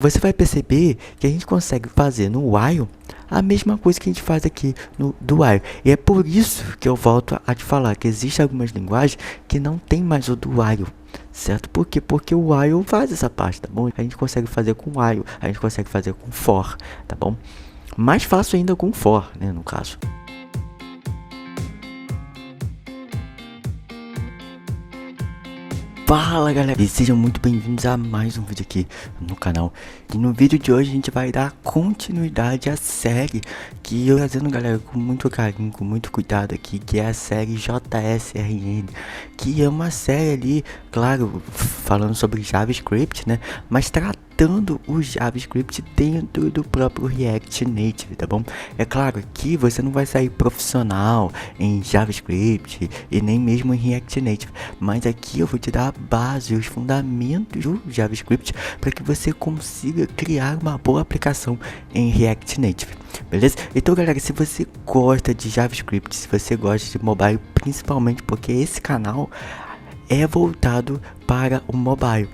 Você vai perceber que a gente consegue fazer no while a mesma coisa que a gente faz aqui no do while. E é por isso que eu volto a te falar que existem algumas linguagens que não tem mais o do while, certo? Por quê? Porque o while faz essa parte, tá bom? A gente consegue fazer com while, a gente consegue fazer com for, tá bom? Mais fácil ainda com for, né, no caso. Fala galera, e sejam muito bem-vindos a mais um vídeo aqui no canal. E no vídeo de hoje a gente vai dar continuidade à série que eu tô fazendo, galera, com muito carinho, com muito cuidado aqui, que é a série JSRN, que é uma série ali, claro, falando sobre JavaScript, né, mas tratando o JavaScript dentro do próprio React Native, tá bom? É claro que você não vai sair profissional em JavaScript e nem mesmo em React Native, mas aqui eu vou te dar a base, os fundamentos do JavaScript para que você consiga criar uma boa aplicação em React Native, beleza? Então galera, se você gosta de JavaScript, se você gosta de mobile, principalmente porque esse canal é voltado para o mobile.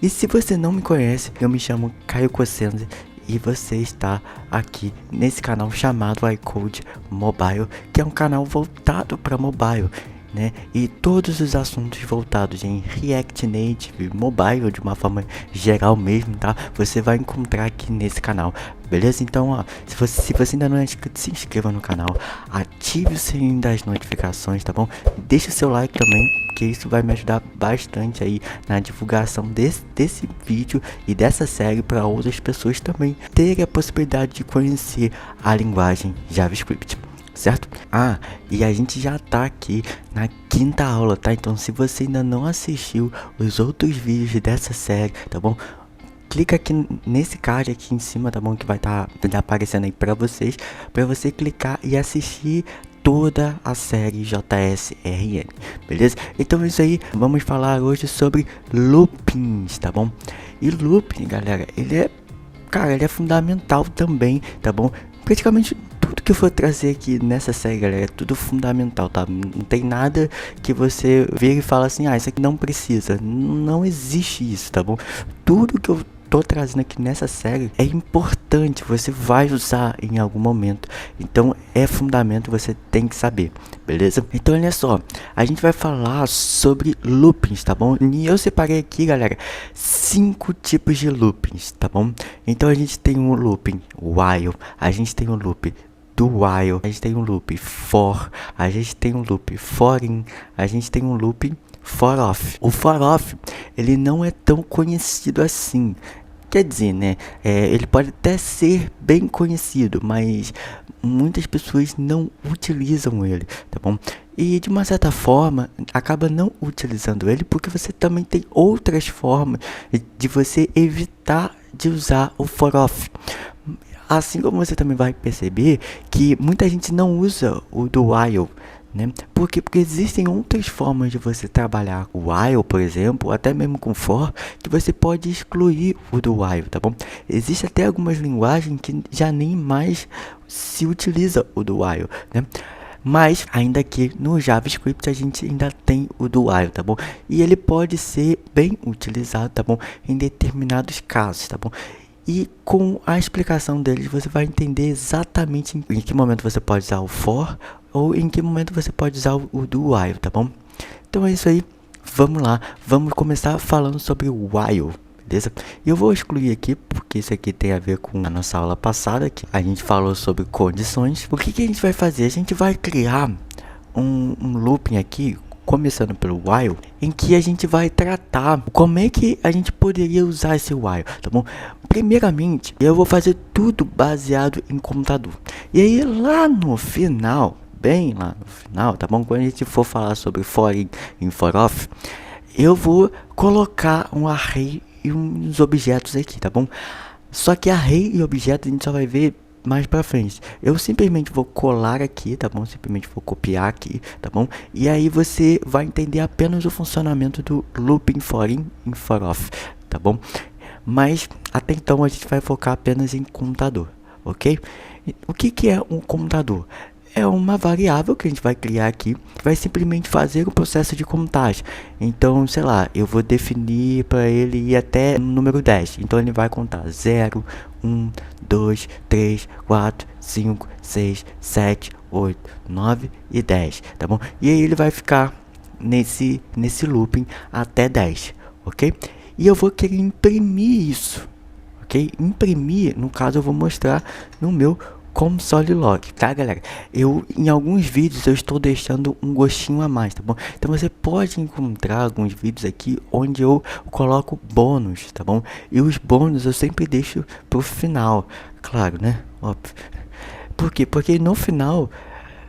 E se você não me conhece, eu me chamo Caio Cossenza e você está aqui nesse canal chamado iCode Mobile, que é um canal voltado para mobile, né? E todos os assuntos voltados em React Native, mobile de uma forma geral mesmo, tá? Você vai encontrar aqui nesse canal, beleza? Então, ó, se você ainda não é inscrito, se inscreva no canal, ative o sininho das notificações, tá bom? Deixa o seu like também, que isso vai me ajudar bastante aí na divulgação desse vídeo e dessa série para outras pessoas também terem a possibilidade de conhecer a linguagem JavaScript, certo? Ah, e a gente já tá aqui na quinta aula, tá? Então se você ainda não assistiu os outros vídeos dessa série, tá bom? Clica aqui nesse card aqui em cima, tá bom? Que vai estar aparecendo aí pra vocês, pra você clicar e assistir toda a série JSRN, beleza? Então é isso aí, vamos falar hoje sobre loopings, tá bom? E looping, galera, cara, ele é fundamental também, tá bom? Praticamente tudo que eu for trazer aqui nessa série, galera, é tudo fundamental, tá? Não tem nada que você vira e fala assim, ah, isso aqui não precisa. Não existe isso, tá bom? Tudo que eu tô trazendo aqui nessa série é importante, você vai usar em algum momento, então é fundamento, você tem que saber, beleza? Então olha só, a gente vai falar sobre loopings, tá bom? E eu separei aqui, galera, 5 tipos de loopings, tá bom? Então a gente tem um looping while, a gente tem um loop do while, a gente tem um loop for, a gente tem um loop forin, a gente tem um loop for off. O for off, ele não é tão conhecido assim. Quer dizer, né, ele pode até ser bem conhecido, mas muitas pessoas não utilizam ele, tá bom? E de uma certa forma, acaba não utilizando ele porque você também tem outras formas de você evitar de usar o for off. Assim como você também vai perceber que muita gente não usa o do while, né? Por quê? Porque existem outras formas de você trabalhar o while, por exemplo, até mesmo com for, que você pode excluir o do while, tá bom? Existe até algumas linguagens que já nem mais se utiliza o do while, né? Mas ainda que no JavaScript a gente ainda tem o do while, tá bom? E ele pode ser bem utilizado, tá bom? Em determinados casos, tá bom? E com a explicação deles você vai entender exatamente em que momento você pode usar o for ou em que momento você pode usar o do while, tá bom? Então é isso aí, vamos lá, vamos começar falando sobre o while, beleza? E eu vou excluir aqui porque isso aqui tem a ver com a nossa aula passada, que a gente falou sobre condições. O que a gente vai fazer? A gente vai criar um looping aqui, começando pelo while, em que a gente vai tratar como é que a gente poderia usar esse while, tá bom? Primeiramente, eu vou fazer tudo baseado em computador. E aí lá no final, bem lá no final, tá bom? Quando a gente for falar sobre for e for off, eu vou colocar um array e uns objetos aqui, tá bom? Só que array e objetos a gente só vai ver mais pra frente. Eu simplesmente vou colar aqui, tá bom? Simplesmente vou copiar aqui, tá bom? E aí você vai entender apenas o funcionamento do looping for in e for off, tá bom? Mas até então a gente vai focar apenas em computador, ok? O que é um computador? é uma variável que a gente vai criar aqui, que vai simplesmente fazer o processo de contagem. Então, sei lá, eu vou definir para ele ir até o número 10. Então ele vai contar 0, 1, 2, 3, 4, 5, 6, 7, 8, 9 e 10, tá bom? E aí ele vai ficar nesse looping até 10, ok? E eu vou querer imprimir isso, ok? Imprimir, no caso eu vou mostrar no meu console log, tá, galera? Em alguns vídeos eu estou deixando um gostinho a mais, tá bom? Então você pode encontrar alguns vídeos aqui onde eu coloco bônus, tá bom? E os bônus eu sempre deixo pro final, claro, né? Óbvio. Por quê? Porque no final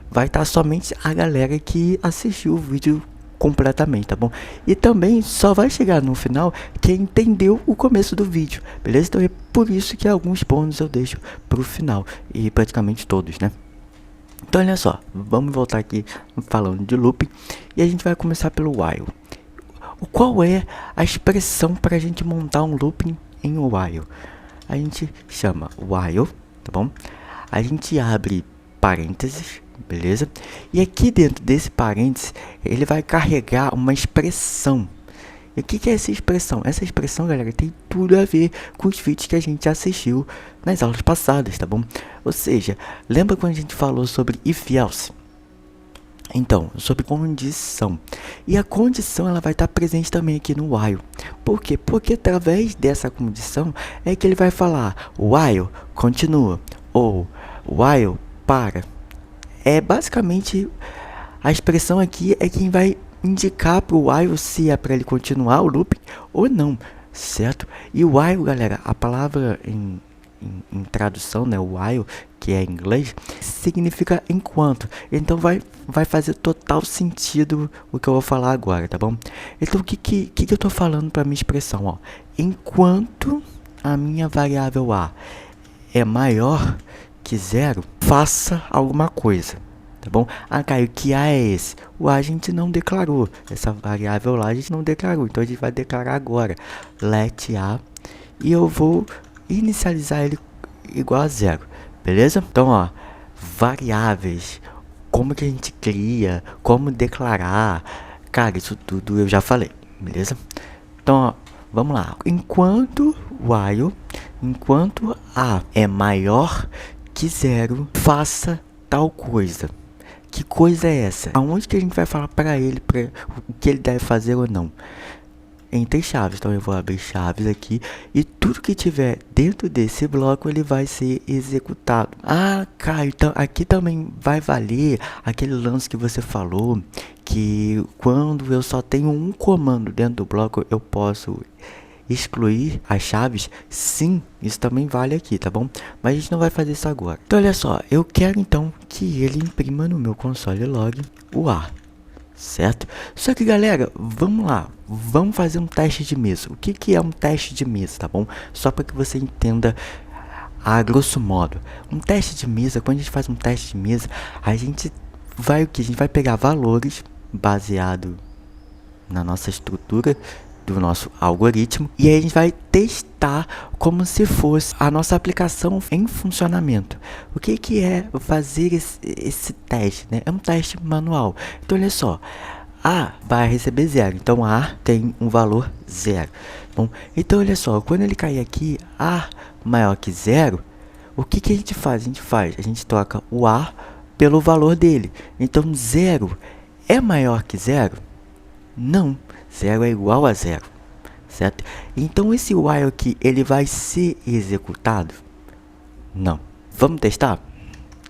vai estar somente a galera que assistiu o vídeo completamente, tá bom? E também só vai chegar no final quem entendeu o começo do vídeo, beleza? Então é por isso que alguns bônus eu deixo pro final, e praticamente todos, né? Então olha só, vamos voltar aqui falando de looping, e a gente vai começar pelo while. Qual é a expressão para a gente montar um looping em while? A gente chama while, tá bom? A gente abre parênteses, beleza? E aqui dentro desse parênteses, ele vai carregar uma expressão. E o que é essa expressão? Essa expressão, galera, tem tudo a ver com os vídeos que a gente assistiu nas aulas passadas, tá bom? Ou seja, lembra quando a gente falou sobre if else? Então, sobre condição. E a condição ela vai estar presente também aqui no while. Por quê? Porque através dessa condição é que ele vai falar while continua ou while para. É basicamente a expressão aqui é quem vai indicar para o while se é para ele continuar o looping ou não, certo? E o while, galera, a palavra em tradução, né, o while, que é em inglês, significa enquanto. Então vai fazer total sentido o que eu vou falar agora, tá bom? Então o que eu tô falando para minha expressão, ó? Enquanto a minha variável a é maior que 0, faça alguma coisa, tá bom? Ah, Caio, que a é esse? O a gente não declarou, essa variável lá a gente não declarou, então a gente vai declarar agora, let a, e eu vou inicializar ele igual a 0, beleza? Então, ó, variáveis, como que a gente cria, como declarar, cara, isso tudo eu já falei, beleza? Então, ó, vamos lá. Enquanto while, enquanto a é maior que 0, faça tal coisa. Que coisa é essa? Aonde que a gente vai falar para ele o que ele deve fazer ou não? Entre chaves, então eu vou abrir chaves aqui e tudo que tiver dentro desse bloco ele vai ser executado. Ah, Caio, então aqui também vai valer aquele lance que você falou, que quando eu só tenho um comando dentro do bloco eu posso excluir as chaves? Sim, isso também vale aqui, tá bom? Mas a gente não vai fazer isso agora. Então olha só, eu quero então que ele imprima no meu console log o A, certo? Só que galera, vamos lá, vamos fazer um teste de mesa. O que é um teste de mesa, tá bom? Só para que você entenda a grosso modo. Um teste de mesa, quando a gente faz um teste de mesa, a gente vai A gente vai pegar valores baseado na nossa estrutura do nosso algoritmo e aí a gente vai testar como se fosse a nossa aplicação em funcionamento. O que é fazer esse teste, né? É um teste manual. Então olha só, A vai receber 0, então A tem um valor 0. Bom, então olha só, quando ele cair aqui, A maior que 0, o que a gente faz? A gente troca o A pelo valor dele. Então 0 é maior que 0? Não, 0 é igual a 0, certo? Então esse while aqui, ele vai ser executado? Não. Vamos testar?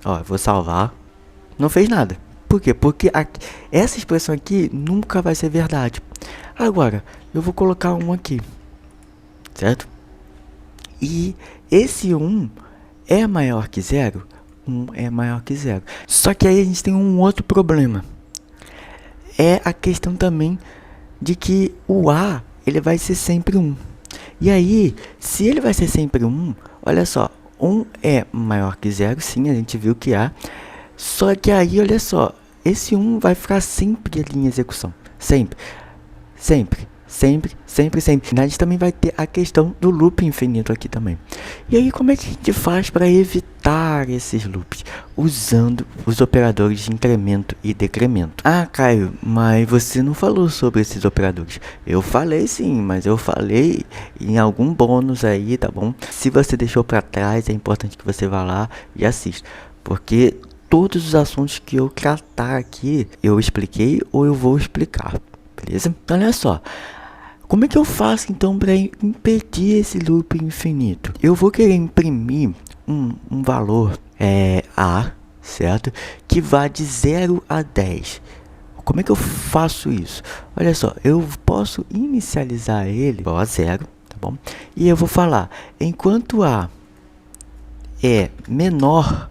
Ó, eu vou salvar. Não fez nada. Por quê? Porque essa expressão aqui nunca vai ser verdade. Agora, eu vou colocar um aqui, certo? E esse 1 é maior que 0? 1 é maior que 0. Só que aí a gente tem um outro problema. É a questão também de que o A, ele vai ser sempre 1. E aí, se ele vai ser sempre 1, olha só, 1 é maior que 0, sim, a gente viu que há. Só que aí, olha só, esse 1 vai ficar sempre ali em execução. Sempre. Sempre. Sempre, sempre, sempre. A gente também vai ter a questão do loop infinito aqui também. E aí, como é que a gente faz para evitar esses loops? Usando os operadores de incremento e decremento. Ah, Caio, mas você não falou sobre esses operadores. Eu falei sim, mas eu falei em algum bônus aí, tá bom? Se você deixou para trás, é importante que você vá lá e assista. Porque todos os assuntos que eu tratar aqui, eu expliquei ou eu vou explicar. Beleza? Então, olha só. Como é que eu faço então para impedir esse loop infinito? Eu vou querer imprimir um valor A, certo? Que vá de 0 a 10. Como é que eu faço isso? Olha só, eu posso inicializar ele igual a 0, tá bom? E eu vou falar, enquanto A é menor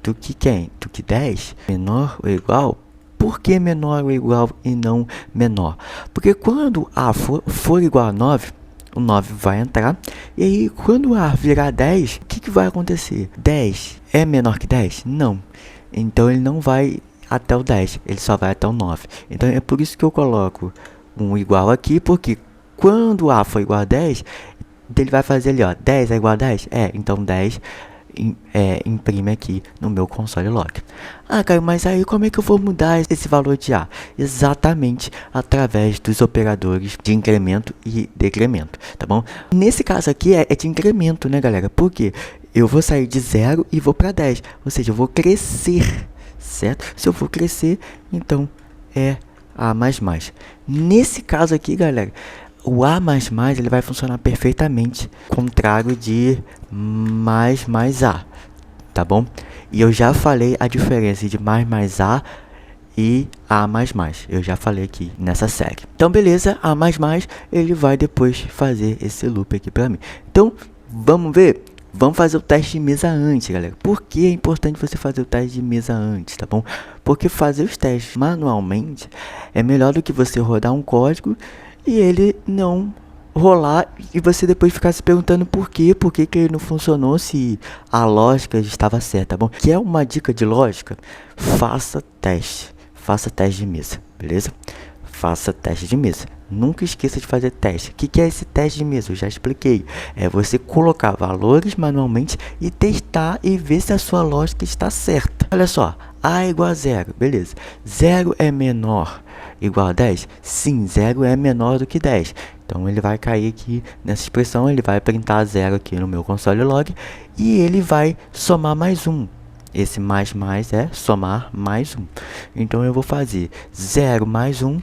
do que quem? Do que 10, menor ou igual. Por que menor ou igual e não menor? Porque quando A for igual a 9, o 9 vai entrar. E aí, quando A virar 10, o que vai acontecer? 10 é menor que 10? Não. Então, ele não vai até o 10, ele só vai até o 9. Então, é por isso que eu coloco um igual aqui, porque quando A for igual a 10, ele vai fazer ali, ó, 10 é igual a 10? Então 10... imprime aqui no meu console log. Ah, Caio, mas aí como é que eu vou mudar esse valor de A? Exatamente através dos operadores de incremento e decremento, tá bom? Nesse caso aqui é de incremento, né, galera? Porque eu vou sair de 0 e vou para 10, ou seja, eu vou crescer, certo? Se eu for crescer, então é A++. Nesse caso aqui, galera, o A++ ele vai funcionar perfeitamente contrário de mais A, tá bom? E eu já falei a diferença de mais A e A++. Eu já falei aqui nessa série. Então, beleza, A++ ele vai depois fazer esse loop aqui para mim. Então, vamos ver? Vamos fazer o teste de mesa antes, galera. Por que é importante você fazer o teste de mesa antes, tá bom? Porque fazer os testes manualmente é melhor do que você rodar um código e ele não rolar e você depois ficar se perguntando por que ele não funcionou, se a lógica estava certa, tá bom? Que é uma dica de lógica, faça teste de mesa, beleza? Faça teste de mesa. Nunca esqueça de fazer teste. O que é esse teste de mesa? Eu já expliquei. É você colocar valores manualmente e testar e ver se a sua lógica está certa. Olha só, A é igual a 0, beleza. 0 é menor igual a 10? Sim, 0 é menor do que 10. Então, ele vai cair aqui nessa expressão, ele vai printar 0 aqui no meu console log e ele vai somar mais 1. Esse mais é somar mais 1. Então, eu vou fazer 0 mais 1,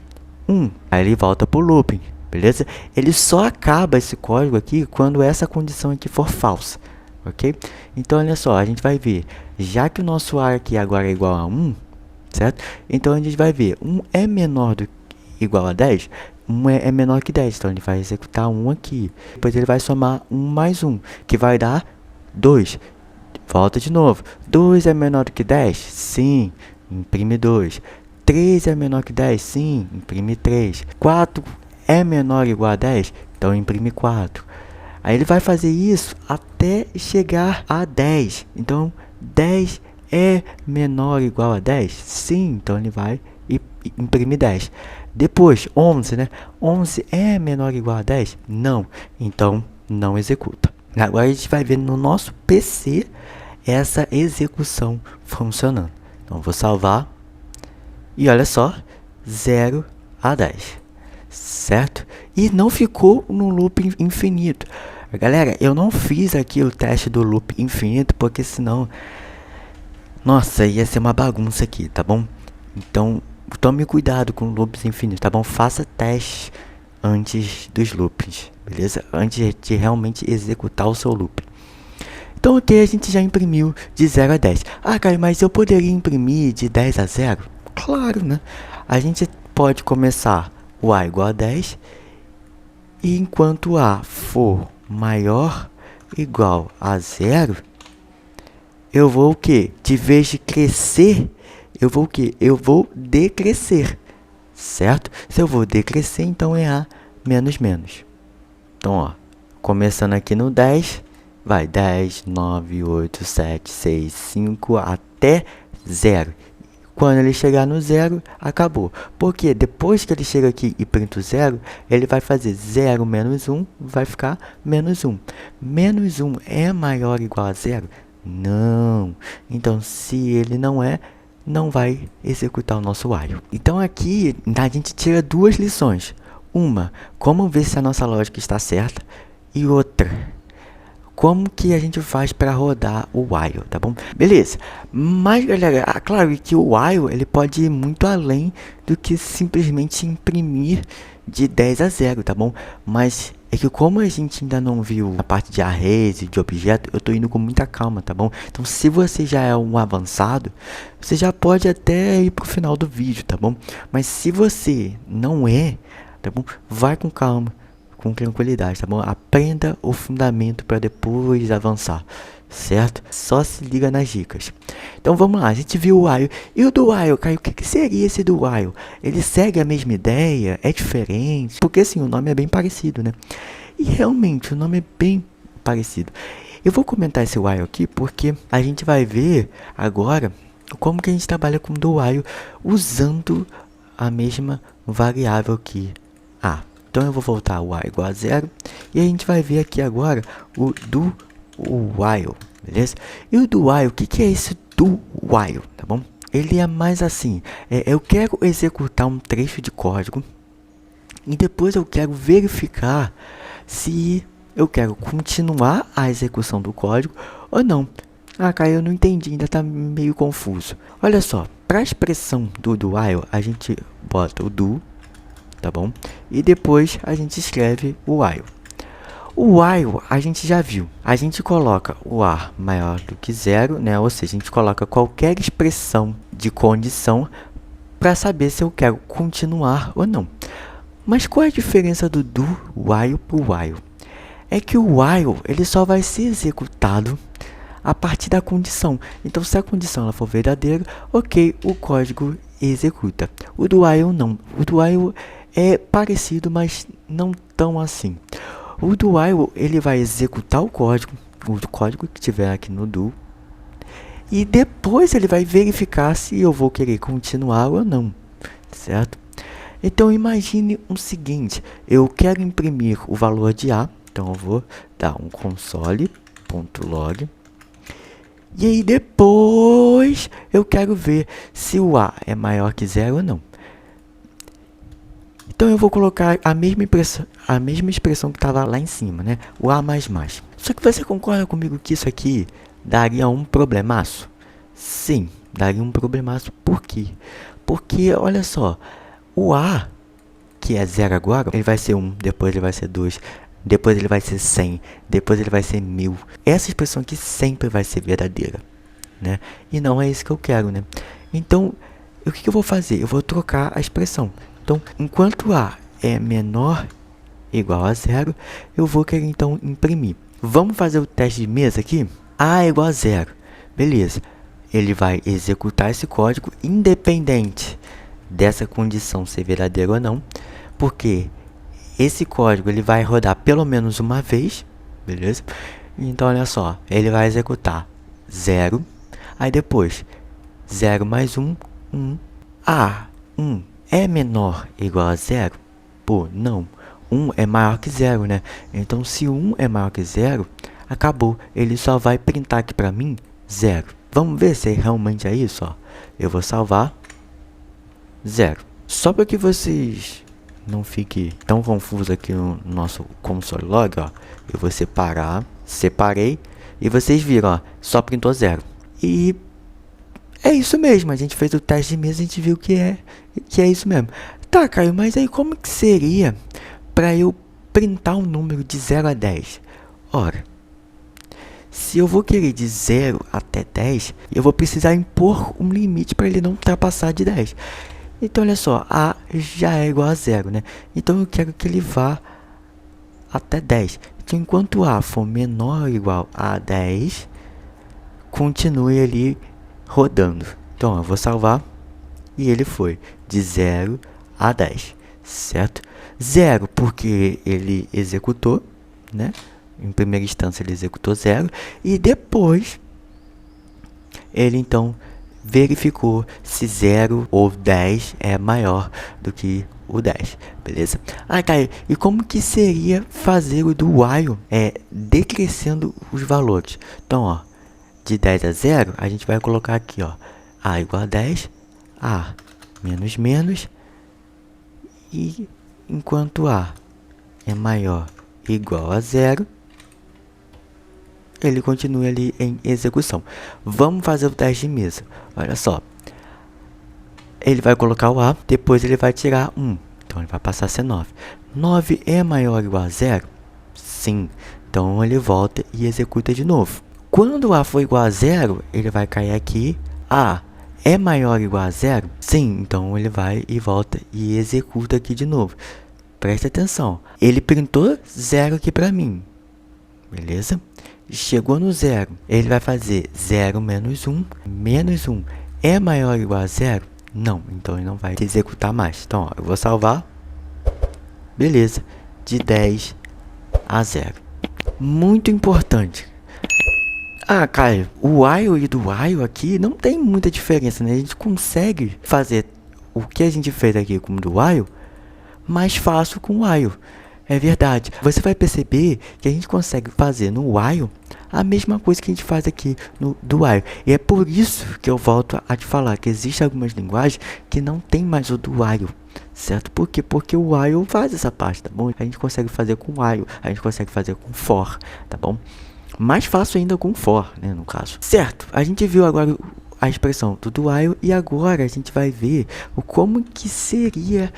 1. Aí ele volta para o looping, beleza? Ele só acaba esse código aqui quando essa condição aqui for falsa, ok? Então, olha só, a gente vai ver, já que o nosso A aqui agora é igual a 1, certo? Então, a gente vai ver, 1 é menor do que igual a 10, 1 é menor que 10, então ele vai executar 1 aqui. Depois ele vai somar 1 mais 1, que vai dar 2. Volta de novo, 2 é menor do que 10? Sim, imprime 2. 3 é menor que 10? Sim, imprime 3. 4 é menor ou igual a 10? Então imprime 4. Aí ele vai fazer isso até chegar a 10. Então 10 é menor ou igual a 10? Sim, então ele vai e imprime 10. Depois 11, né? 11 é menor ou igual a 10? Não, então não executa. Agora a gente vai ver no nosso PC essa execução funcionando. Então vou salvar. E olha só, 0 a 10, certo? E não ficou no loop infinito. Galera, eu não fiz aqui o teste do loop infinito, porque senão, nossa, ia ser uma bagunça aqui, tá bom? Então, tome cuidado com loops infinitos, tá bom? Faça teste antes dos loops, beleza? Antes de realmente executar o seu loop. Então, aqui a gente já imprimiu de 0 a 10. Ah, cara, mas eu poderia imprimir de 10 a 0? Claro, né? A gente pode começar o A igual a 10 e enquanto A for maior ou igual a 0, eu vou o quê? De vez de crescer, eu vou o quê? Eu vou decrescer, certo? Se eu vou decrescer, então é A menos menos. Então, ó, começando aqui no 10, vai 10, 9, 8, 7, 6, 5 até 0. Quando ele chegar no zero, acabou. Porque depois que ele chega aqui e printa o zero, ele vai fazer 0 menos 1, vai ficar menos 1. Menos 1 é maior ou igual a zero? Não. Então, se ele não é, não vai executar o nosso while. Então, aqui a gente tira duas lições. Uma, como ver se a nossa lógica está certa. E outra, como que a gente faz para rodar o while, tá bom? Beleza, mas galera, claro que o while ele pode ir muito além do que simplesmente imprimir de 10 a 0, tá bom? Mas é que como a gente ainda não viu a parte de arrays e de objeto, eu tô indo com muita calma, tá bom? Então se você já é um avançado, você já pode até ir pro final do vídeo, tá bom? Mas se você não é, tá bom? Vai com calma, com tranquilidade, tá bom? Aprenda o fundamento para depois avançar, certo? Só se liga nas dicas. Então vamos lá, a gente viu o while. E o do while, Caio, o que seria esse do while? Ele segue a mesma ideia? É diferente? Porque assim, o nome é bem parecido, né? E realmente, o nome é bem parecido. Eu vou comentar esse while aqui porque a gente vai ver agora como que a gente trabalha com o do while usando a mesma variável que a. Então eu vou voltar o while igual a 0 e a gente vai ver aqui agora o do while, beleza? E o do while, o que é esse do while, tá bom? Ele é mais assim, eu quero executar um trecho de código e depois eu quero verificar se eu quero continuar a execução do código ou não. Ah, Caio, eu não entendi, ainda tá meio confuso. Olha só, para a expressão do while, a gente bota o do, tá bom? E depois a gente escreve o while. O while a gente já viu. A gente coloca o a maior do que zero, né? Ou seja, a gente coloca qualquer expressão de condição para saber se eu quero continuar ou não. Mas qual é a diferença do while para o while? É que o while ele só vai ser executado a partir da condição. Então, se a condição ela for verdadeira, ok, o código executa. O do while não. O do while é parecido, mas não tão assim. O do while ele vai executar o código que tiver aqui no do, e depois ele vai verificar se eu vou querer continuar ou não, certo? Então imagine o seguinte, eu quero imprimir o valor de a, então eu vou dar um console.log, e aí depois eu quero ver se o a é maior que zero ou não. Então eu vou colocar a mesma expressão que estava lá em cima, né? O a mais mais. Só que você concorda comigo que isso aqui daria um problemaço? Sim, daria um problemaço. Por quê? Porque, olha só, o a, que é 0 agora, ele vai ser 1, depois ele vai ser 2, depois ele vai ser 100, depois ele vai ser 1000. Essa expressão aqui sempre vai ser verdadeira, né? E não é isso que eu quero, né? Então, o que eu vou fazer? Eu vou trocar a expressão. Então, enquanto a é menor ou igual a 0, eu vou querer então imprimir. Vamos fazer o teste de mesa aqui? A é igual a 0. Beleza. Ele vai executar esse código independente dessa condição ser verdadeira ou não, porque esse código ele vai rodar pelo menos uma vez, beleza? Então, olha só, ele vai executar 0, aí depois 0 mais 1, 1. A, 1 é menor ou igual a 0? Pô, não. 1 é maior que 0, né? Então, se 1 é maior que 0, acabou. Ele só vai printar aqui pra mim 0. Vamos ver se realmente é isso, ó. Eu vou salvar 0. Só para que vocês não fiquem tão confusos aqui no nosso console log, ó. Eu vou separei, e vocês viram, ó, só printou 0. E é isso mesmo, a gente fez o teste de mesa e a gente viu que é isso mesmo. Tá, Caio, mas aí como que seria para eu printar um número de 0 a 10? Ora, se eu vou querer de 0 até 10, eu vou precisar impor um limite para ele não ultrapassar de 10. Então, olha só, a já é igual a 0, né? Então, eu quero que ele vá até 10. Então, enquanto a for menor ou igual a 10, continue ali rodando. Então, eu vou salvar e ele foi de 0 a 10, certo? 0 porque ele executou, né? Em primeira instância ele executou 0 e depois ele então verificou se 0 ou 10 é maior do que o 10, beleza? Ah, Caio, e como que seria fazer o do while decrescendo os valores? Então, ó, de 10 a 0, a gente vai colocar aqui, ó, a igual a 10, a menos menos, e enquanto a é maior ou igual a 0, ele continua ali em execução. Vamos fazer o teste de mesa. Olha só. Ele vai colocar o A, depois ele vai tirar 1. Então ele vai passar a ser 9. 9 é maior ou igual a 0? Sim. Então ele volta e executa de novo. Quando A for igual a 0, ele vai cair aqui. A é maior ou igual a 0? Sim. Então ele vai e volta e executa aqui de novo. Presta atenção. Ele printou 0 aqui para mim. Beleza? Chegou no 0. Ele vai fazer 0 menos 1. Menos 1 é maior ou igual a 0? Não. Então ele não vai executar mais. Então, ó, eu vou salvar. Beleza. De 10 a 0. Muito importante. Ah, Caio, o while e do while aqui não tem muita diferença, né? A gente consegue fazer o que a gente fez aqui com o do while mais fácil com o while. É verdade. Você vai perceber que a gente consegue fazer no while a mesma coisa que a gente faz aqui no do while. E é por isso que eu volto a te falar que existem algumas linguagens que não tem mais o do while, certo? Por quê? Porque o while faz essa parte, tá bom? A gente consegue fazer com while, a gente consegue fazer com for, tá bom? Mais fácil ainda com for, né, no caso. Certo, a gente viu agora a expressão do while e agora a gente vai ver como que seria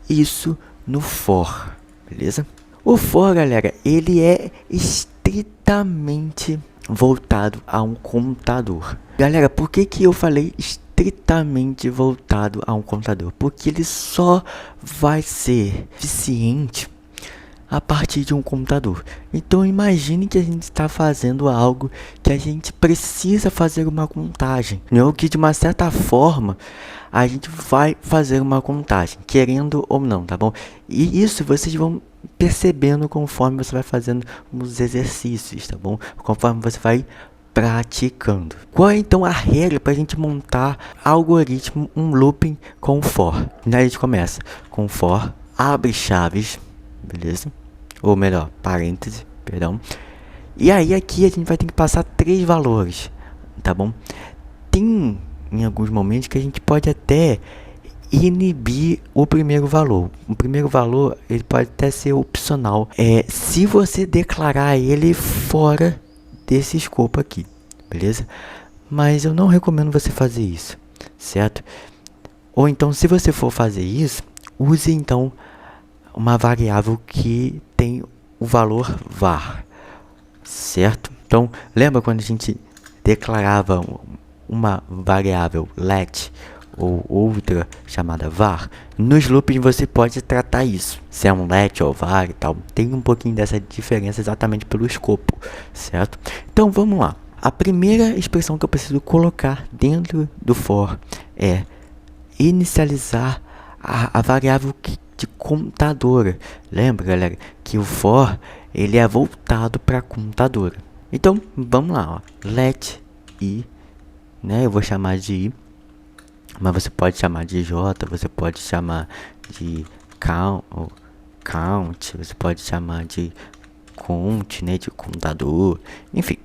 isso no for, beleza? O for, galera, ele é estritamente voltado a um contador. Galera, por que que eu falei estritamente voltado a um contador? Porque ele só vai ser eficiente a partir de um computador. Então imagine que a gente está fazendo algo que a gente precisa fazer uma contagem, ou que de uma certa forma a gente vai fazer uma contagem, querendo ou não, tá bom? E isso vocês vão percebendo conforme você vai fazendo os exercícios, tá bom? Conforme você vai praticando. Qual é então a regra para a gente montar algoritmo, um looping com for? A gente começa com for, abre chaves, beleza? Ou melhor, parêntese, perdão. E aí aqui a gente vai ter que passar 3 valores, tá bom? Tem em alguns momentos que a gente pode até inibir o primeiro valor. O primeiro valor, ele pode até ser opcional. Se você declarar ele fora desse escopo aqui, beleza? Mas eu não recomendo você fazer isso, certo? Ou então, se você for fazer isso, use então uma variável que tem o valor var, certo? Então, lembra quando a gente declarava uma variável let ou outra chamada var? Nos loops você pode tratar isso, se é um let ou var e tal. Tem um pouquinho dessa diferença exatamente pelo escopo, certo? Então, vamos lá. A primeira expressão que eu preciso colocar dentro do for é inicializar a variável de contadora. Lembra, galera, que o for ele é voltado para contadora. Então, vamos lá, ó. Let i, né? Eu vou chamar de i, mas você pode chamar de j, você pode chamar de count, você pode chamar de count, né? De contador, enfim.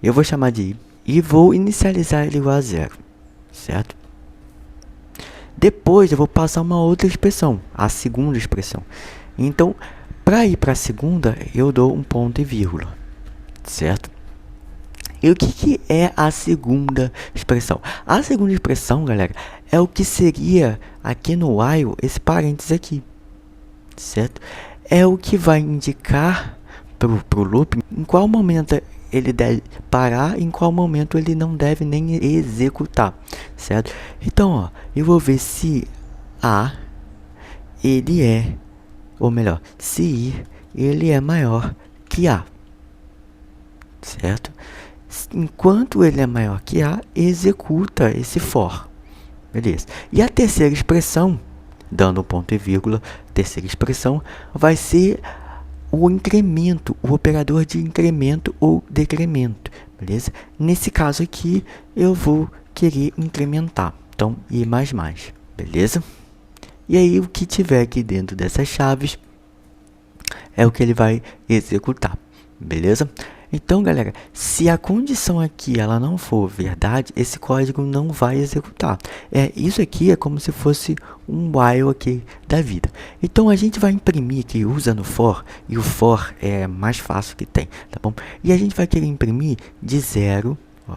Eu vou chamar de i e vou inicializar ele igual a 0, certo? Depois eu vou passar uma outra expressão, a segunda expressão. Então, para ir para a segunda, eu dou um ponto e vírgula, certo? E o que é a segunda expressão? A segunda expressão, galera, é o que seria aqui no while, esse parênteses aqui, certo? É o que vai indicar pro loop em qual momento ele deve parar, em qual momento ele não deve nem executar, certo? Então, ó, eu vou ver se A ele é, ou melhor, se I ele é maior que A, certo? Enquanto ele é maior que A, executa esse for, beleza? E a terceira expressão, dando ponto e vírgula, terceira expressão vai ser o incremento, o operador de incremento ou decremento, beleza? Nesse caso aqui, eu vou querer incrementar. Então, i++, beleza? E aí, o que tiver aqui dentro dessas chaves é o que ele vai executar, beleza? Então, galera, se a condição aqui ela não for verdade, esse código não vai executar. Isso aqui é como se fosse um while aqui da vida. Então, a gente vai imprimir aqui usando for, e o for é mais fácil que tem, tá bom? E a gente vai querer imprimir de 0, ó,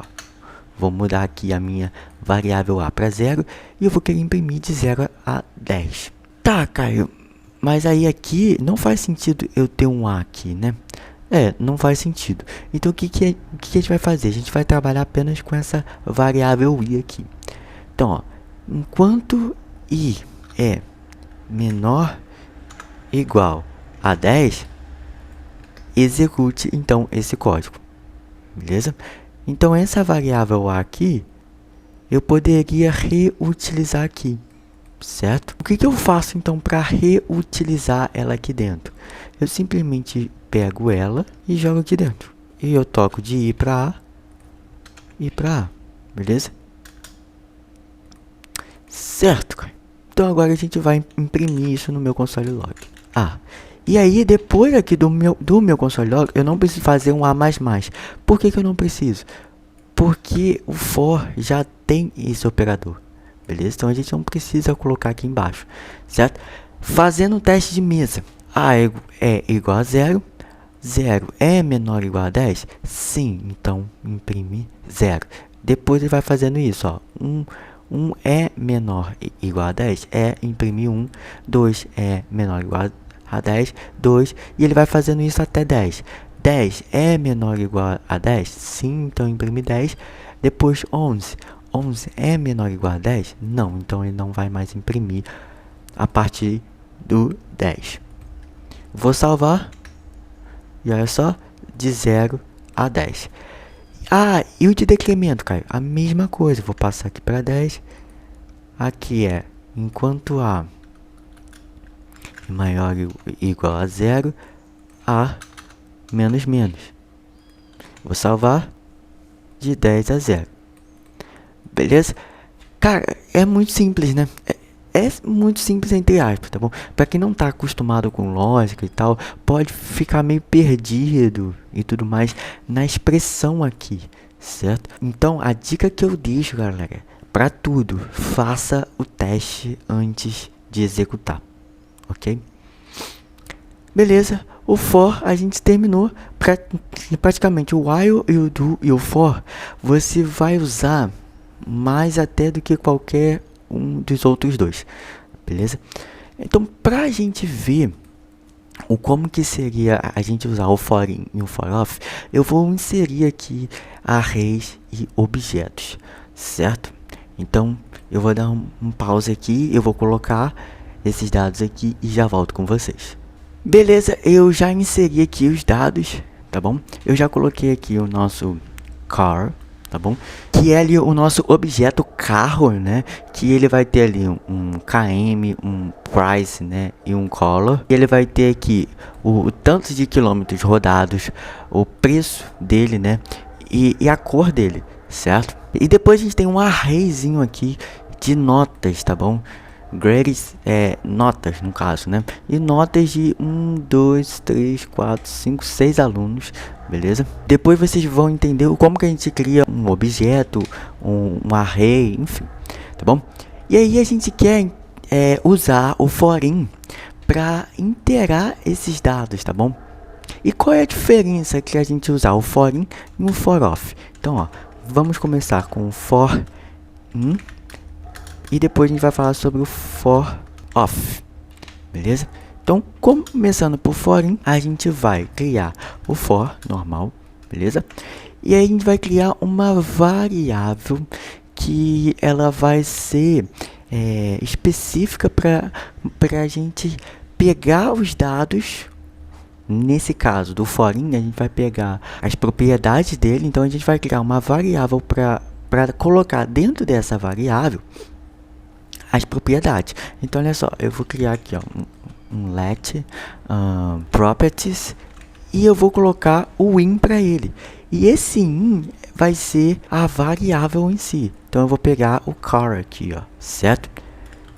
vou mudar aqui a minha variável a para 0, e eu vou querer imprimir de 0 a 10. Tá, Caio, mas aí aqui não faz sentido eu ter um a aqui, né? Não faz sentido. Então, o que a gente vai fazer? A gente vai trabalhar apenas com essa variável i aqui. Então, ó, enquanto i é menor ou igual a 10, execute, então, esse código. Beleza? Então, essa variável a aqui, eu poderia reutilizar aqui. Certo? O que eu faço, então, para reutilizar ela aqui dentro? Eu simplesmente pego ela e jogo aqui dentro. E eu toco de i para a, i para a. Beleza? Certo, cara. Então, agora a gente vai imprimir isso no meu console log. E aí, depois aqui do meu console log, eu não preciso fazer um a++. Por que eu não preciso? Porque o for já tem esse operador. Beleza? Então, a gente não precisa colocar aqui embaixo, certo? Fazendo um teste de mesa. A é igual a 0. 0 é menor ou igual a 10? Sim, então imprime 0. Depois ele vai fazendo isso, ó. 1 é menor ou igual a 10? Imprimir 1. 2 é menor ou igual a 10? 2. E ele vai fazendo isso até 10. 10 é menor ou igual a 10? Sim, então imprime 10. Depois 11. 11 é menor ou igual a 10? Não, então ele não vai mais imprimir a partir do 10. Vou salvar. E olha só, de 0 a 10. E o de decremento, Caio? A mesma coisa. Vou passar aqui para 10. Aqui é enquanto a é maior ou igual a 0, a menos menos. Vou salvar de 10 a 0. Beleza? Cara, é muito simples, né? É muito simples entre aspas, tá bom? Pra quem não tá acostumado com lógica e tal, pode ficar meio perdido e tudo mais na expressão aqui, certo? Então, a dica que eu deixo, galera, pra tudo, faça o teste antes de executar, ok? Beleza, o for a gente terminou. Praticamente o while e o do e o for você vai usar mais até do que qualquer um dos outros dois, beleza? Então, para a gente ver como que seria a gente usar o for in e o for off, eu vou inserir aqui arrays e objetos, certo? Então, eu vou dar um pause aqui, eu vou colocar esses dados aqui e já volto com vocês. Beleza, eu já inseri aqui os dados, tá bom? Eu já coloquei aqui o nosso car, tá bom? Que é ali o nosso objeto carro, né? Que ele vai ter ali um km, um price, né? E um color. E ele vai ter aqui o tanto de quilômetros rodados, o preço dele, né? E a cor dele, certo? E depois a gente tem um arrayzinho aqui de notas, tá bom? Grades, notas no caso, né? E notas de 1, 2, 3, 4, 5, 6 alunos, beleza? Depois vocês vão entender como que a gente cria um objeto, um array, enfim, tá bom? E aí a gente quer usar o for in para interar esses dados, tá bom? E qual é a diferença que a gente usar o for in e o for off? Então, ó, vamos começar com o for in. E depois a gente vai falar sobre o for off, beleza? Então, começando por for in, a gente vai criar o for normal, beleza? E aí a gente vai criar uma variável que ela vai ser específica para a gente pegar os dados. Nesse caso do for in, a gente vai pegar as propriedades dele. Então, a gente vai criar uma variável para colocar dentro dessa variável as propriedades. Então, olha só, eu vou criar aqui, ó, um let properties e eu vou colocar o in para ele. E esse in vai ser a variável em si. Então eu vou pegar o car aqui, ó, certo?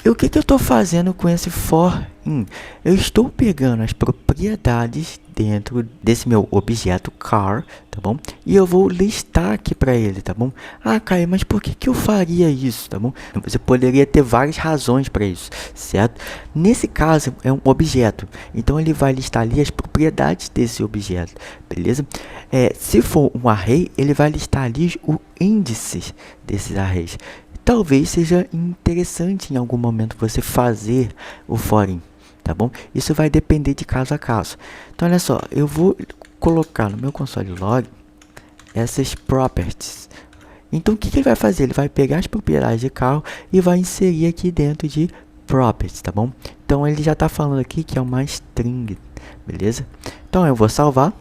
E o que eu estou fazendo com esse for in? Eu estou pegando as propriedades dentro desse meu objeto car, tá bom? E eu vou listar aqui para ele, tá bom? Ah, Caio, mas por que eu faria isso, tá bom? Você poderia ter várias razões para isso, certo? Nesse caso, é um objeto, então ele vai listar ali as propriedades desse objeto, beleza? Se for um array, ele vai listar ali os índices desses arrays. Talvez seja interessante em algum momento você fazer o for in, tá bom? Isso vai depender de caso a caso. Então, olha só, eu vou colocar no meu console log essas properties. Então, o que ele vai fazer? Ele vai pegar as propriedades de carro e vai inserir aqui dentro de properties, tá bom? Então, ele já está falando aqui que é uma string, beleza? Então, eu vou salvar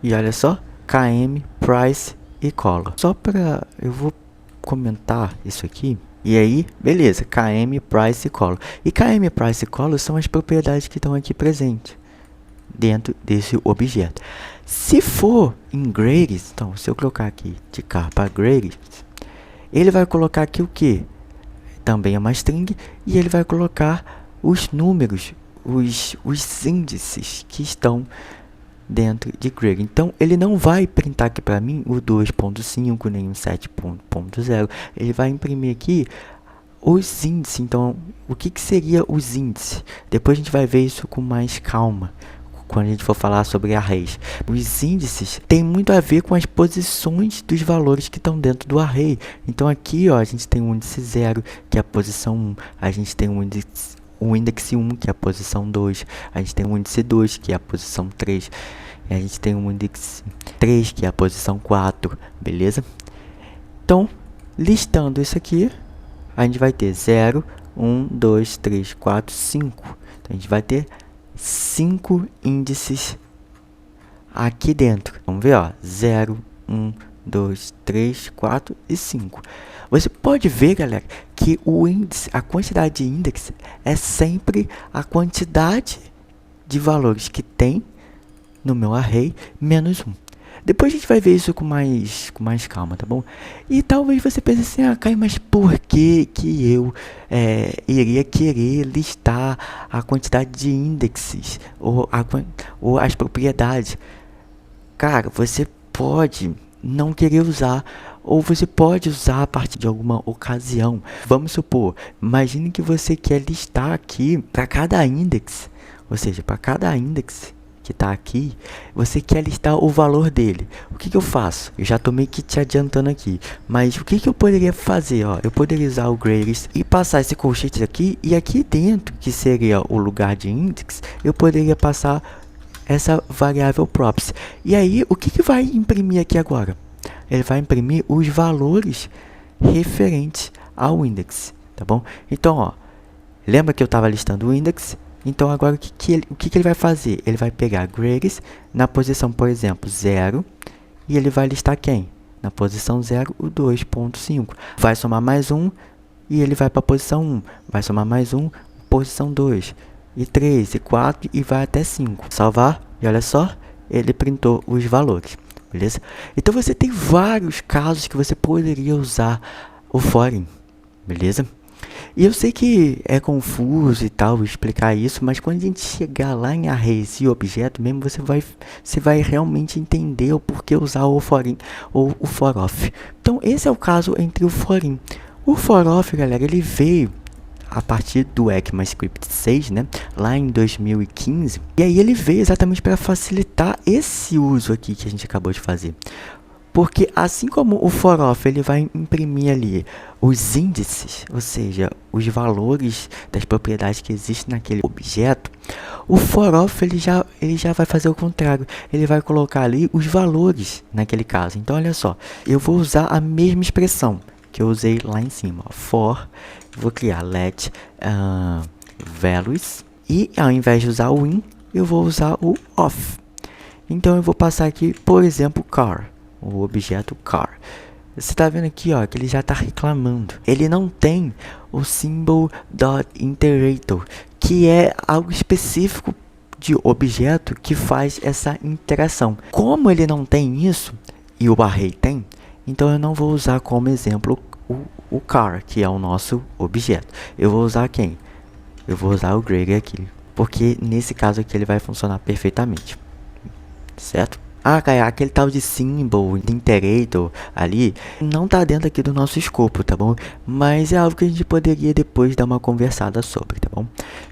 e olha só, km, price e color. Só para... eu vou comentar isso aqui. E aí, beleza, km, price e color. E km, price e color são as propriedades que estão aqui presentes dentro desse objeto. Se for em grades, então, se eu colocar aqui de car para grades, ele vai colocar aqui o que? Também é uma string, e ele vai colocar os números, os índices que estão dentro de grade. Então, ele não vai printar aqui para mim o 2.5 nem o 7.0. Ele vai imprimir aqui os índices. Então, o que seria os índices? Depois a gente vai ver isso com mais calma quando a gente for falar sobre arrays. Os índices têm muito a ver com as posições dos valores que estão dentro do array. Então, aqui ó, a gente tem o índice 0, que é a posição 1. A gente tem o índice 1, que é a posição 2. A gente tem o índice 2, que é a posição 3. E a gente tem o índice 3, que é a posição 4. Beleza? Então, listando isso aqui, a gente vai ter 0, 1, 2, 3, 4, 5. Então, a gente vai ter 5 índices aqui dentro. Vamos ver, ó. 0, 1, 2, 3, 4 e 5. Você pode ver, galera, que o índice, a quantidade de índice é sempre a quantidade de valores que tem no meu array menos 1. Depois a gente vai ver isso com mais calma, tá bom? E talvez você pense assim, ah, Caio, mas por que eu iria querer listar a quantidade de índices ou as propriedades? Cara, você pode não querer usar, ou você pode usar a partir de alguma ocasião. Vamos supor, imagine que você quer listar aqui para cada índice, ou seja, para cada índice que está aqui, você quer listar o valor dele. O que eu faço? Eu já estou meio que te adiantando aqui, mas o que eu poderia fazer? Ó, eu poderia usar o greatest e passar esse colchete aqui, e aqui dentro, que seria o lugar de index, eu poderia passar essa variável props. E aí, o que vai imprimir aqui agora? Ele vai imprimir os valores referentes ao index, tá bom? Então, ó, lembra que eu estava listando o index? Então, agora o que ele vai fazer? Ele vai pegar greatest na posição, por exemplo, 0, e ele vai listar quem? Na posição 0, o 2.5. Vai somar mais 1, e ele vai para a posição 1. Vai somar mais 1, posição 2, e 3, e 4, e vai até 5. Salvar, e olha só, ele printou os valores, beleza? Então, você tem vários casos que você poderia usar o for in, beleza? E eu sei que é confuso e tal explicar isso, mas quando a gente chegar lá em arrays e objeto mesmo, você vai realmente entender o porquê usar o for in ou o for off. Então, esse é o caso entre o for in. O for off, galera, ele veio a partir do ECMAScript 6, né, lá em 2015. E aí ele veio exatamente para facilitar esse uso aqui que a gente acabou de fazer. Porque assim como o for off, ele vai imprimir ali os índices, ou seja, os valores das propriedades que existem naquele objeto, o for off ele já vai fazer o contrário. Ele vai colocar ali os valores naquele caso. Então, olha só, eu vou usar a mesma expressão que eu usei lá em cima. Ó, for, vou criar let values, e ao invés de usar o in, eu vou usar o off. Então, eu vou passar aqui, por exemplo, car. O objeto car. Você está vendo aqui, ó, que ele já está reclamando. Ele não tem o symbol.iterator, que é algo específico de objeto que faz essa interação. Como ele não tem isso, e o array tem, então eu não vou usar como exemplo o car, que é o nosso objeto. Eu vou usar quem? Eu vou usar o Greg aqui, porque nesse caso aqui ele vai funcionar perfeitamente, certo? Ah, cara, aquele tal de symbol, de iterator ali, não tá dentro aqui do nosso escopo, tá bom? Mas é algo que a gente poderia depois dar uma conversada sobre, tá bom?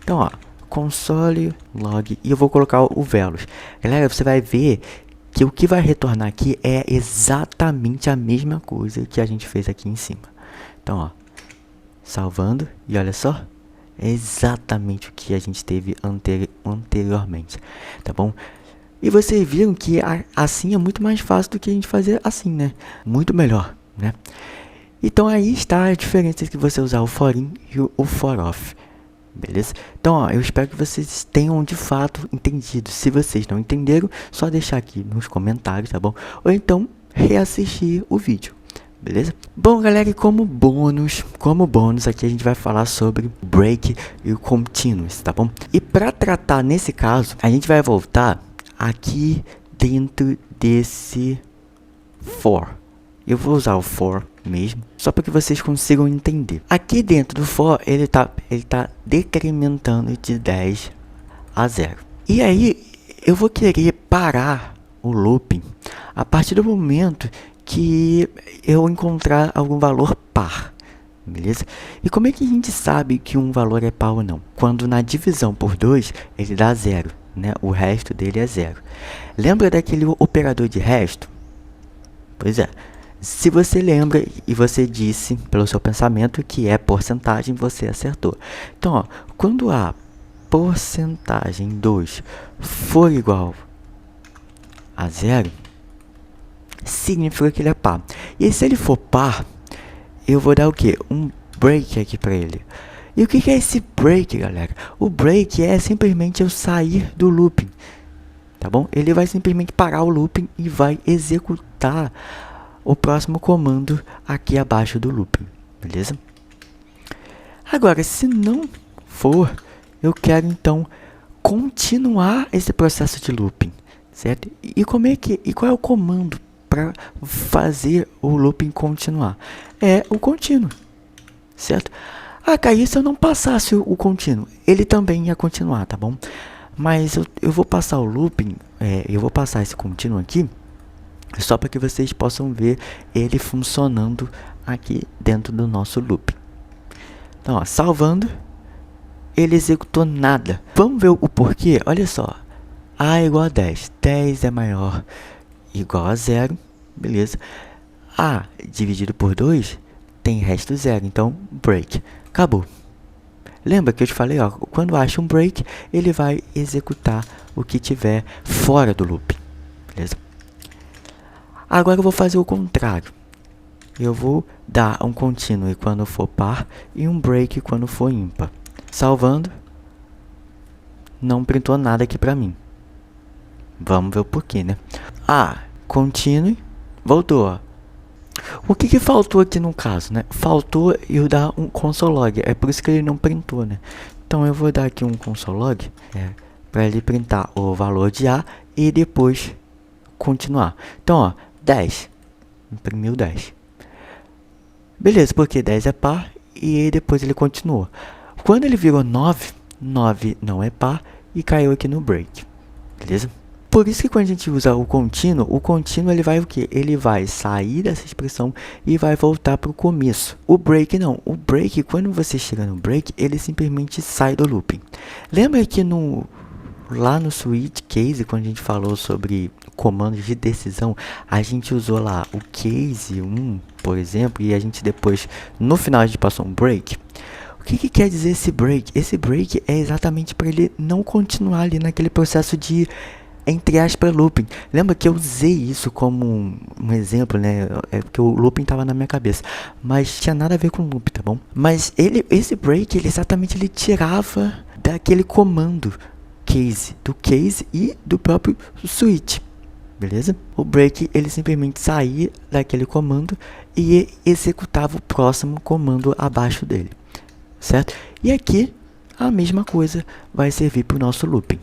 Então, ó, console log, e eu vou colocar o velos. Galera, você vai ver que o que vai retornar aqui é exatamente a mesma coisa que a gente fez aqui em cima. Então, ó, salvando, e olha só, é exatamente o que a gente teve anteriormente, tá bom? E vocês viram que assim é muito mais fácil do que a gente fazer assim, né? Muito melhor, né? Então aí está a diferença entre você usar o for in e o for off, beleza? Então, ó, eu espero que vocês tenham de fato entendido. Se vocês não entenderam, só deixar aqui nos comentários, tá bom? Ou então reassistir o vídeo, beleza? Bom, galera, e como bônus aqui a gente vai falar sobre break e o continuous, tá bom? E para tratar nesse caso, a gente vai voltar aqui dentro desse for. Eu vou usar o for mesmo, só para que vocês consigam entender. Aqui dentro do for, ele tá decrementando de 10 a 0. E aí, eu vou querer parar o looping a partir do momento que eu encontrar algum valor par, beleza? E como é que a gente sabe que um valor é par ou não? Quando na divisão por 2, ele dá 0, né? O resto dele é 0. Lembra daquele operador de resto? Pois é. Se você lembra e você disse pelo seu pensamento que é porcentagem, você acertou. Então, ó, quando a porcentagem 2 for igual a 0, significa que ele é par. E se ele for par, eu vou dar o que? Um break aqui para ele. E o que é esse break, galera? O break é simplesmente eu sair do looping, tá bom? Ele vai simplesmente parar o looping e vai executar o próximo comando aqui abaixo do looping, beleza? Agora, se não for, eu quero então continuar esse processo de looping, certo? E qual é o comando para fazer o looping continuar? É o contínuo, certo? Ah, Caio, se eu não passasse o contínuo, ele também ia continuar, tá bom? Mas eu vou passar o looping, eu vou passar esse contínuo aqui, só para que vocês possam ver ele funcionando aqui dentro do nosso loop. Então, ó, salvando, ele executou nada. Vamos ver o porquê? Olha só, A igual a 10, 10 é maior igual a 0, beleza? A dividido por 2 tem resto 0, então break, acabou. Lembra que eu te falei, ó, quando acha um break, ele vai executar o que tiver fora do loop, beleza? Agora eu vou fazer o contrário. Eu vou dar um continue quando for par e um break quando for ímpar. Salvando. Não printou nada aqui pra mim. Vamos ver o porquê, né? Ah, continue. Voltou, ó. O que faltou aqui no caso, né? Faltou eu dar um console log. É por isso que ele não printou, né? Então eu vou dar aqui um console log para ele printar o valor de A e depois continuar. Então, ó, 10. Imprimiu 10. Beleza, porque 10 é par e depois ele continuou. Quando ele virou 9, 9 não é par e caiu aqui no break. Beleza? Por isso que quando a gente usa o contínuo ele vai o quê? Ele vai sair dessa expressão e vai voltar para o começo. O break não. O break, quando você chega no break, ele simplesmente sai do looping. Lembra que lá no switch case, quando a gente falou sobre comandos de decisão, a gente usou lá o case 1, por exemplo, e a gente depois, no final, a gente passou um break. O que quer dizer esse break? Esse break é exatamente para ele não continuar ali naquele processo de, entre aspas, looping. Lembra que eu usei isso como um exemplo, né? É porque o looping estava na minha cabeça, mas tinha nada a ver com loop, tá bom? Mas esse break, ele exatamente ele tirava daquele comando case, do case e do próprio switch, beleza? O break, ele simplesmente saía daquele comando e executava o próximo comando abaixo dele, certo? E aqui, a mesma coisa vai servir para o nosso looping,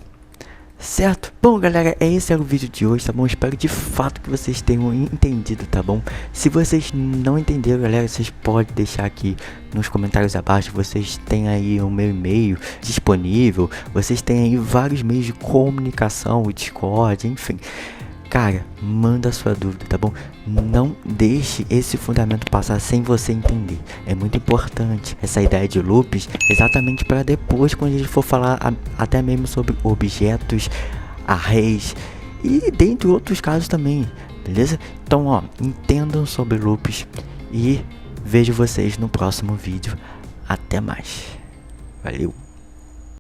Certo? Bom, galera, esse era o vídeo de hoje, tá bom? Espero de fato que vocês tenham entendido, tá bom? Se vocês não entenderam, galera, vocês podem deixar aqui nos comentários abaixo. Vocês têm aí o meu e-mail disponível, vocês têm aí vários meios de comunicação, o Discord, enfim. Cara, manda a sua dúvida, tá bom? Não deixe esse fundamento passar sem você entender. É muito importante essa ideia de loops, exatamente para depois, quando a gente for falar até mesmo sobre objetos, arrays e dentre outros casos também, beleza? Então, ó, entendam sobre loops e vejo vocês no próximo vídeo. Até mais. Valeu!